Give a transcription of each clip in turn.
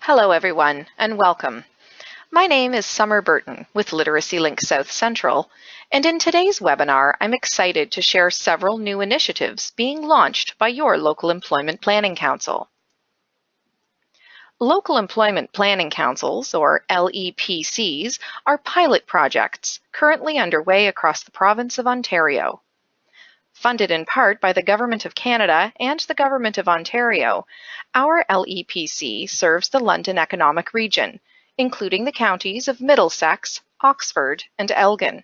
Hello everyone, and welcome. My name is Summer Burton with Literacy Link South Central, and in today's webinar, I'm excited to share several new initiatives being launched by your local employment planning council. Local Employment Planning Councils, or LEPCs, are pilot projects currently underway across the province of Ontario. Funded in part by the Government of Canada and the Government of Ontario, our LEPC serves the London Economic Region, including the counties of Middlesex, Oxford, and Elgin.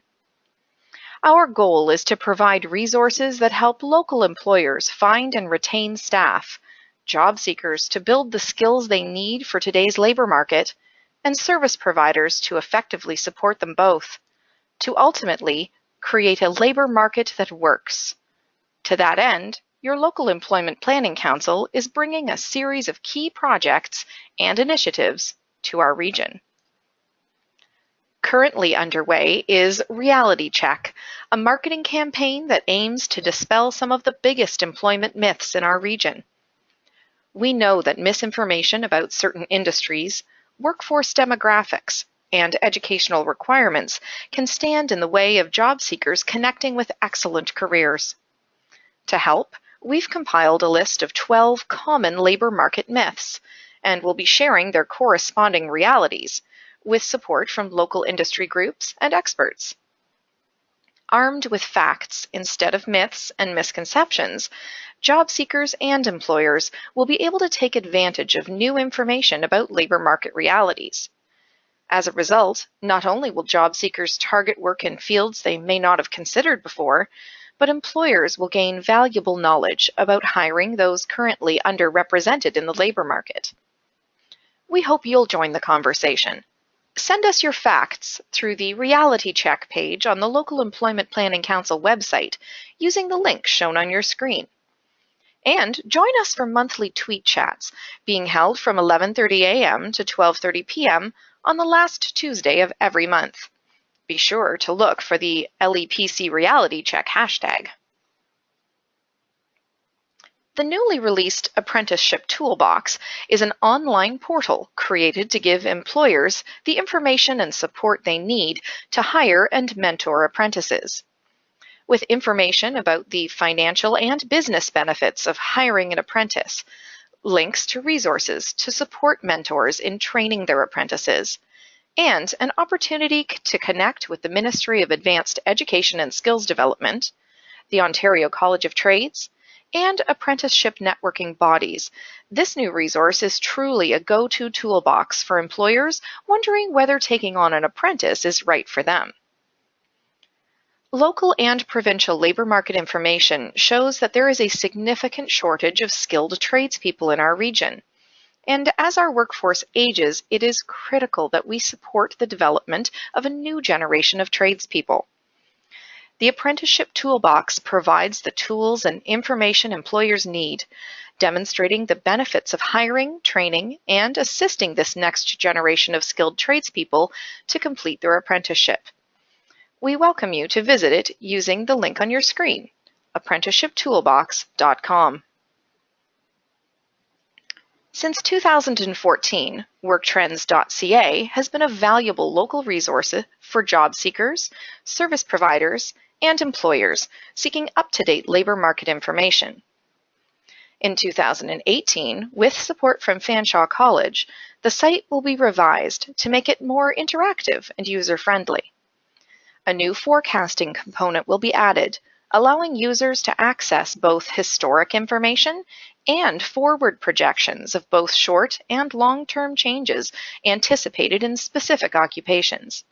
Our goal is to provide resources that help local employers find and retain staff, job seekers to build the skills they need for today's labor market, and service providers to effectively support them both, to ultimately create a labor market that works. To that end, your local Employment Planning Council is bringing a series of key projects and initiatives to our region. Currently underway is Reality Check, a marketing campaign that aims to dispel some of the biggest employment myths in our region. We know that misinformation about certain industries, workforce demographics, and educational requirements can stand in the way of job seekers connecting with excellent careers. To help, we've compiled a list of 12 common labor market myths, and we'll be sharing their corresponding realities, with support from local industry groups and experts. Armed with facts instead of myths and misconceptions, job seekers and employers will be able to take advantage of new information about labor market realities. As a result, not only will job seekers target work in fields they may not have considered before, but employers will gain valuable knowledge about hiring those currently underrepresented in the labor market. We hope you'll join the conversation. Send us your facts through the Reality Check page on the Local Employment Planning Council website using the link shown on your screen. And join us for monthly tweet chats being held from 11:30 a.m. to 12:30 p.m. on the last Tuesday of every month. Be sure to look for the LEPC Reality Check hashtag. The newly released Apprenticeship Toolbox is an online portal created to give employers the information and support they need to hire and mentor apprentices. With information about the financial and business benefits of hiring an apprentice, links to resources to support mentors in training their apprentices, and an opportunity to connect with the Ministry of Advanced Education and Skills Development, the Ontario College of Trades, and apprenticeship networking bodies. This new resource is truly a go-to toolbox for employers wondering whether taking on an apprentice is right for them. Local and provincial labor market information shows that there is a significant shortage of skilled tradespeople in our region. And as our workforce ages, it is critical that we support the development of a new generation of tradespeople. The Apprenticeship Toolbox provides the tools and information employers need, demonstrating the benefits of hiring, training, and assisting this next generation of skilled tradespeople to complete their apprenticeship. We welcome you to visit it using the link on your screen, apprenticeshiptoolbox.com. Since 2014, WorkTrends.ca has been a valuable local resource for job seekers, service providers, and employers seeking up-to-date labor market information. In 2018, with support from Fanshawe College, the site will be revised to make it more interactive and user-friendly. A new forecasting component will be added, allowing users to access both historic information and forward projections of both short and long-term changes anticipated in specific occupations.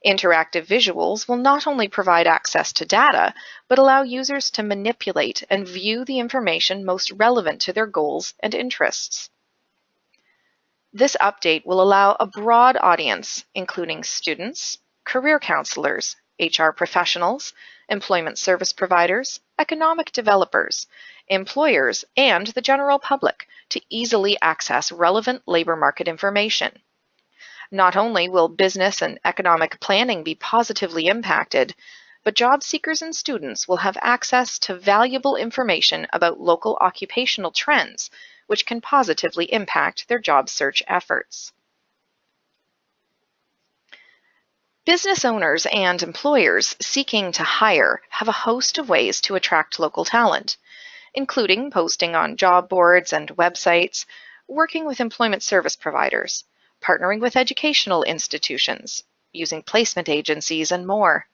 Interactive visuals will not only provide access to data, but allow users to manipulate and view the information most relevant to their goals and interests. This update will allow a broad audience, including students, career counselors, HR professionals, employment service providers, economic developers, employers, and the general public to easily access relevant labor market information. Not only will business and economic planning be positively impacted, but job seekers and students will have access to valuable information about local occupational trends, which can positively impact their job search efforts. Business owners and employers seeking to hire have a host of ways to attract local talent, including posting on job boards and websites, working with employment service providers, partnering with educational institutions, using placement agencies, and more.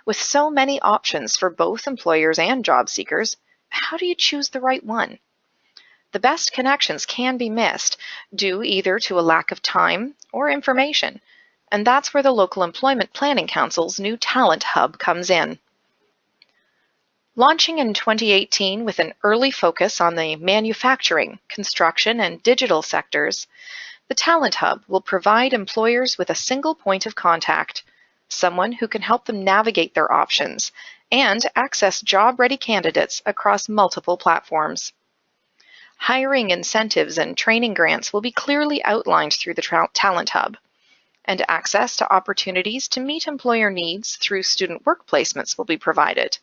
With so many options for both employers and job seekers, how do you choose the right one? The best connections can be missed due either to a lack of time or information, and that's where the local Employment Planning Council's new Talent Hub comes in. Launching in 2018 with an early focus on the manufacturing, construction, and digital sectors, the Talent Hub will provide employers with a single point of contact, someone who can help them navigate their options and access job-ready candidates across multiple platforms. Hiring incentives and training grants will be clearly outlined through the Talent Hub, and access to opportunities to meet employer needs through student work placements will be provided.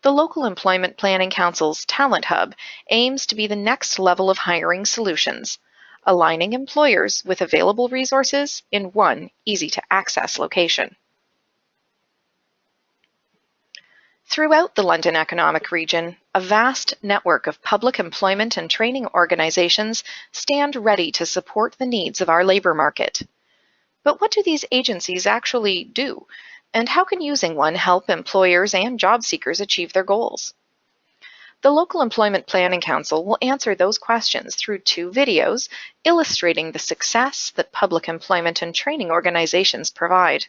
The local Employment Planning Council's Talent Hub aims to be the next level of hiring solutions, aligning employers with available resources in one easy-to-access location. Throughout the London Economic Region, a vast network of public employment and training organizations stand ready to support the needs of our labor market. But what do these agencies actually do, and how can using one help employers and job seekers achieve their goals? The local Employment Planning Council will answer those questions through 2 videos illustrating the success that public employment and training organizations provide.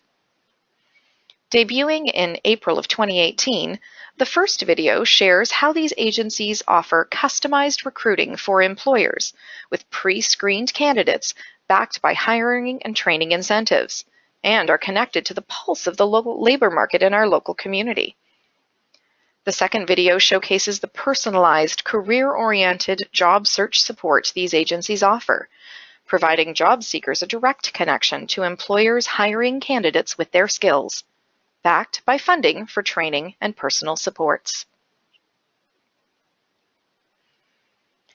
Debuting in April of 2018, the first video shares how these agencies offer customized recruiting for employers with pre-screened candidates backed by hiring and training incentives, and are connected to the pulse of the local labor market in our local community. The second video showcases the personalized, career-oriented job search support these agencies offer, providing job seekers a direct connection to employers hiring candidates with their skills, backed by funding for training and personal supports.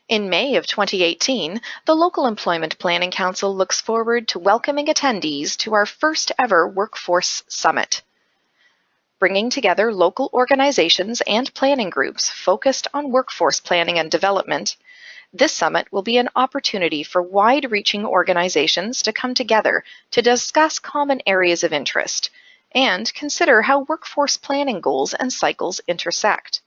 In May of 2018, the local Employment Planning Council looks forward to welcoming attendees to our first ever Workforce Summit. Bringing together local organizations and planning groups focused on workforce planning and development, this summit will be an opportunity for wide-reaching organizations to come together to discuss common areas of interest and consider how workforce planning goals and cycles intersect.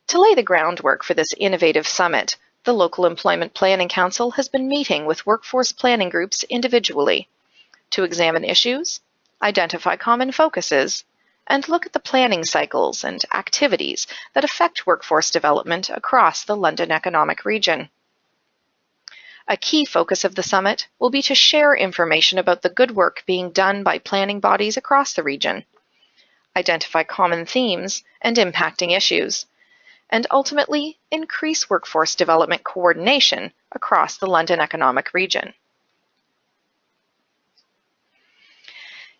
To lay the groundwork for this innovative summit, the local Employment Planning Council has been meeting with workforce planning groups individually to examine issues, identify common focuses, and look at the planning cycles and activities that affect workforce development across the London Economic Region. A key focus of the summit will be to share information about the good work being done by planning bodies across the region, identify common themes and impacting issues, and ultimately increase workforce development coordination across the London Economic Region.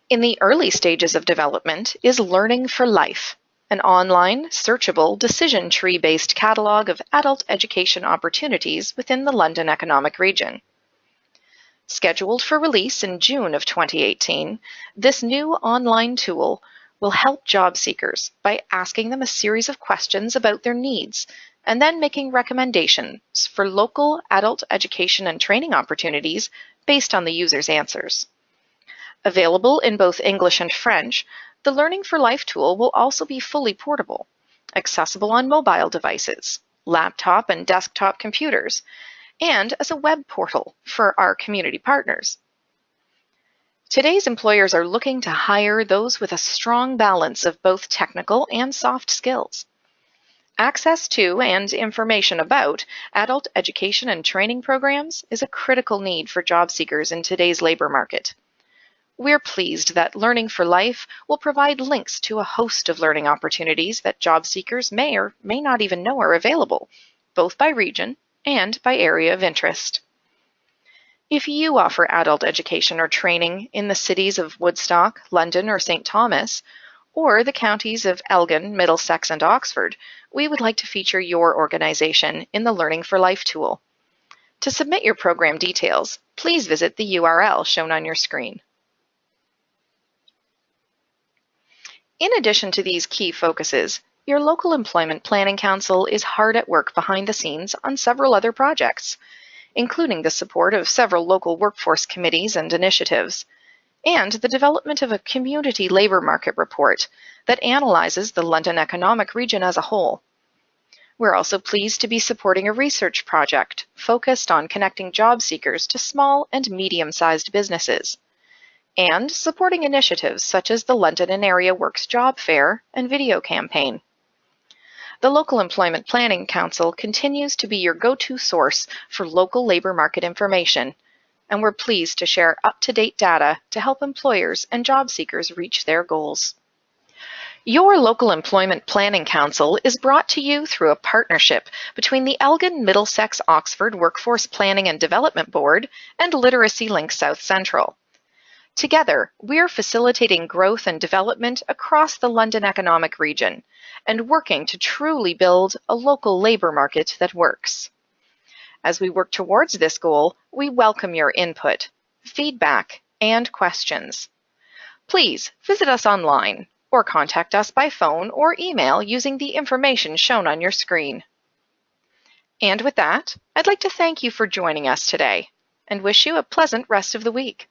In the early stages of development is Learning for Life, an online, searchable, decision tree-based catalog of adult education opportunities within the London Economic Region. Scheduled for release in June of 2018, this new online tool will help job seekers by asking them a series of questions about their needs and then making recommendations for local adult education and training opportunities based on the user's answers. Available in both English and French, the Learning for Life tool will also be fully portable, accessible on mobile devices, laptop and desktop computers, and as a web portal for our community partners. Today's employers are looking to hire those with a strong balance of both technical and soft skills. Access to and information about adult education and training programs is a critical need for job seekers in today's labor market. We're pleased that Learning for Life will provide links to a host of learning opportunities that job seekers may or may not even know are available, both by region and by area of interest. If you offer adult education or training in the cities of Woodstock, London, or St. Thomas, or the counties of Elgin, Middlesex, and Oxford, we would like to feature your organization in the Learning for Life tool. To submit your program details, please visit the URL shown on your screen. In addition to these key focuses, your local Employment Planning Council is hard at work behind the scenes on several other projects, including the support of several local workforce committees and initiatives, and the development of a community labor market report that analyzes the London economic region as a whole. We're also pleased to be supporting a research project focused on connecting job seekers to small and medium-sized businesses, and supporting initiatives such as the London and Area Works Job Fair and video campaign. The Local Employment Planning Council continues to be your go-to source for local labor market information, and we're pleased to share up-to-date data to help employers and job seekers reach their goals. Your Local Employment Planning Council is brought to you through a partnership between the Elgin Middlesex Oxford Workforce Planning and Development Board and Literacy Link South Central. Together, we're facilitating growth and development across the London economic region and working to truly build a local labor market that works. As we work towards this goal, we welcome your input, feedback, and questions. Please visit us online or contact us by phone or email using the information shown on your screen. And with that, I'd like to thank you for joining us today and wish you a pleasant rest of the week.